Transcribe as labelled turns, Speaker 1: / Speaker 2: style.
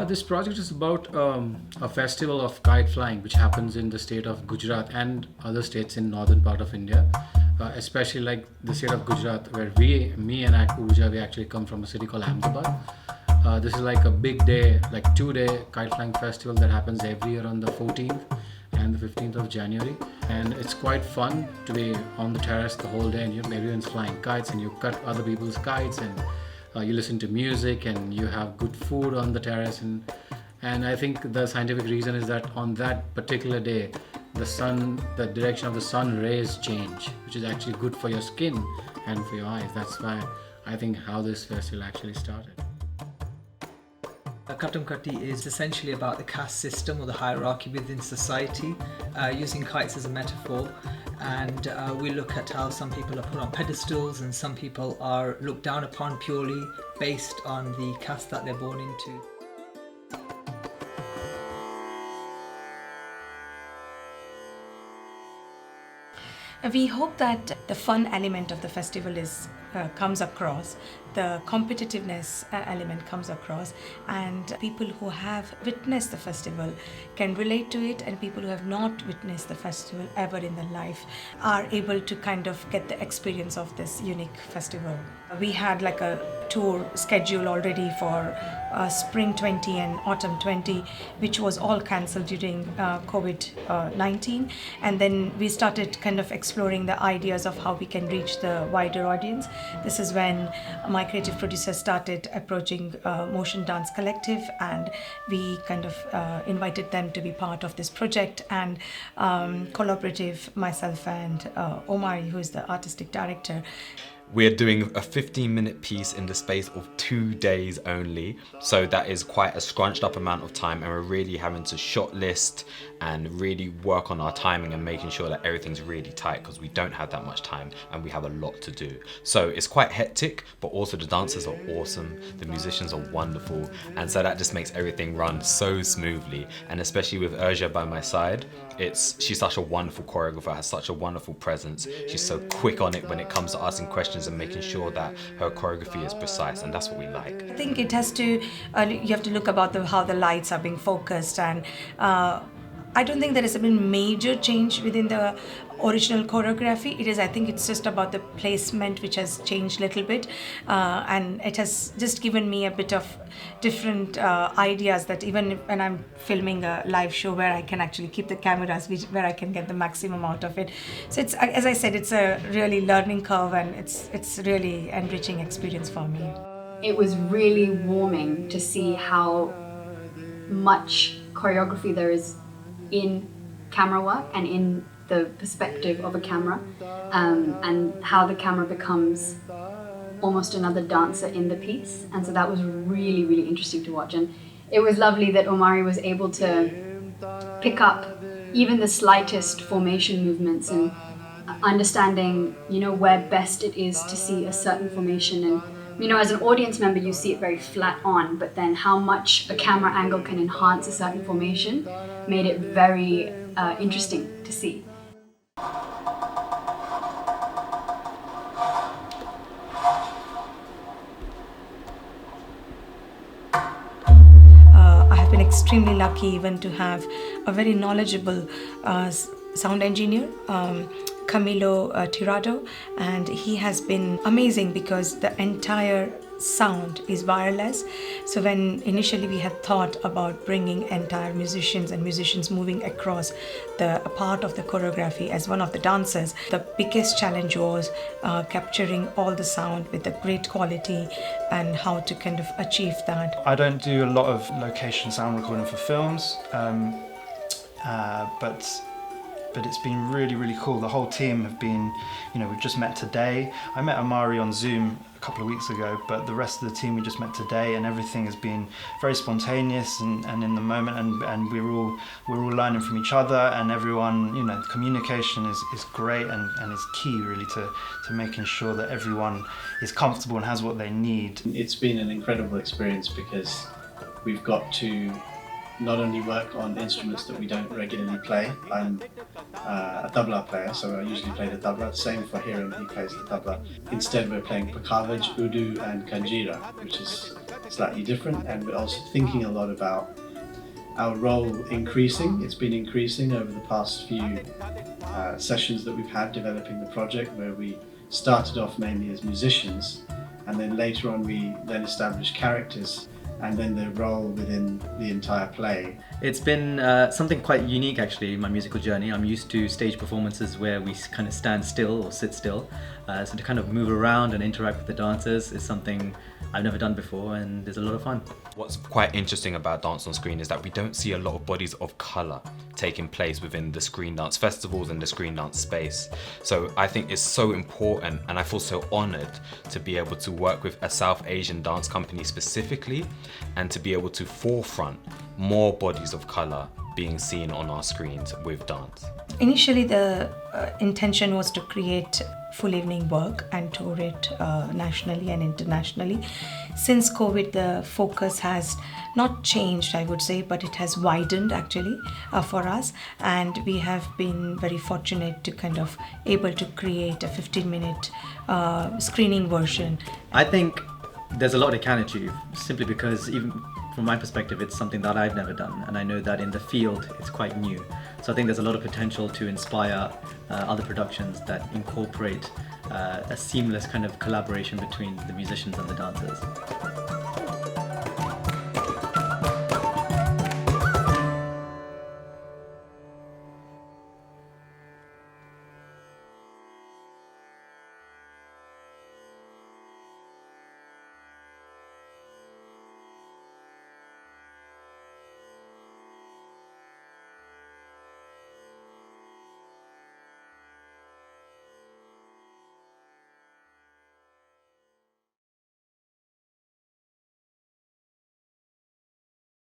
Speaker 1: This project is about a festival of kite flying which happens in the state of Gujarat and other states in northern part of India, especially like the state of Gujarat where me and Urja, we actually come from a city called Ahmedabad. This is like a big day, like 2-day kite flying festival that happens every year on the 14th and the 15th of January, and it's quite fun to be on the terrace the whole day and everyone's flying kites and you cut other people's kites and you listen to music and you have good food on the terrace, and I think the scientific reason is that on that particular day the direction of the sun rays change, which is actually good for your skin and for your eyes. That's why I think how this festival actually started.
Speaker 2: Kattam Katti is essentially about the caste system or the hierarchy within society, using kites as a metaphor, and we look at how some people are put on pedestals and some people are looked down upon purely based on the caste that they're born into.
Speaker 3: We hope that the fun element of the festival comes across, the competitiveness element comes across, and people who have witnessed the festival can relate to it, and people who have not witnessed the festival ever in their life are able to kind of get the experience of this unique festival. We had like a tour schedule already for spring 20 and autumn 20, which was all cancelled during COVID-19, and then we started kind of exploring the ideas of how we can reach the wider audience. This is when my creative producer started approaching Motion Dance Collective, and we kind of invited them to be part of this project, and collaborative myself and Omari, who is the artistic director.
Speaker 4: We're doing a 15-minute piece in the space of 2 days only, so that is quite a scrunched up amount of time, and we're really having to shot list and really work on our timing and making sure that everything's really tight because we don't have that much time and we have a lot to do. So it's quite hectic, but also the dancers are awesome, the musicians are wonderful, and so that just makes everything run so smoothly. And especially with Urja by my side, she's such a wonderful choreographer, has such a wonderful presence. She's so quick on it when it comes to asking questions and making sure that her choreography is precise, and that's what we like.
Speaker 3: I think it has to, you have to look about how the lights are being focused, and I don't think there has been major change within the original choreography. I think it's just about the placement which has changed a little bit, and it has just given me a bit of different ideas that even when I'm filming a live show where I can actually keep the cameras, where I can get the maximum out of it. So it's, as I said, it's a really learning curve, and it's really enriching experience for me.
Speaker 5: It was really warming to see how much choreography there is in camera work and in the perspective of a camera, and how the camera becomes almost another dancer in the piece. And so that was really, really interesting to watch. And it was lovely that Omari was able to pick up even the slightest formation movements and understanding, where best it is to see a certain formation. And, as an audience member, you see it very flat on, but then how much a camera angle can enhance a certain formation made it very interesting to see.
Speaker 3: I have been extremely lucky even to have a very knowledgeable sound engineer, Camilo Tirado, and he has been amazing because the entire sound is wireless. So when initially we had thought about bringing entire musicians and musicians moving across a part of the choreography as one of the dancers, the biggest challenge was capturing all the sound with a great quality and how to kind of achieve that.
Speaker 6: I don't do a lot of location sound recording for films, but it's been really, really cool. The whole team have been, we've just met today. I met Omari on Zoom a couple of weeks ago, but the rest of the team we just met today, and everything has been very spontaneous and in the moment, and we're all learning from each other, and everyone, communication is great and is key really to making sure that everyone is comfortable and has what they need.
Speaker 7: It's been an incredible experience because we've got to not only work on instruments that we don't regularly play. I'm a tabla player, so I usually play the tabla. Same for Hiren, he plays the tabla. Instead we're playing pakhavaj, udu and kanjira, which is slightly different, and we're also thinking a lot about our role increasing. It's been increasing over the past few sessions that we've had developing the project, where we started off mainly as musicians, and then later on we then established characters and then their role within the entire play.
Speaker 8: It's been something quite unique actually in my musical journey. I'm used to stage performances where we kind of stand still or sit still. So to kind of move around and interact with the dancers is something I've never done before, and it's a lot of fun.
Speaker 4: What's quite interesting about dance on screen is that we don't see a lot of bodies of colour taking place within the screen dance festivals and the screen dance space. So I think it's so important, and I feel so honoured to be able to work with a South Asian dance company specifically, and to be able to forefront more bodies of colour being seen on our screens with dance.
Speaker 3: Initially, the intention was to create full evening work and tour it nationally and internationally. Since COVID, the focus has not changed, I would say, but it has widened actually for us, and we have been very fortunate to kind of able to create a 15-minute screening version.
Speaker 8: I think there's a lot it can achieve, simply because even from my perspective, it's something that I've never done, and I know that in the field it's quite new. So I think there's a lot of potential to inspire other productions that incorporate a seamless kind of collaboration between the musicians and the dancers.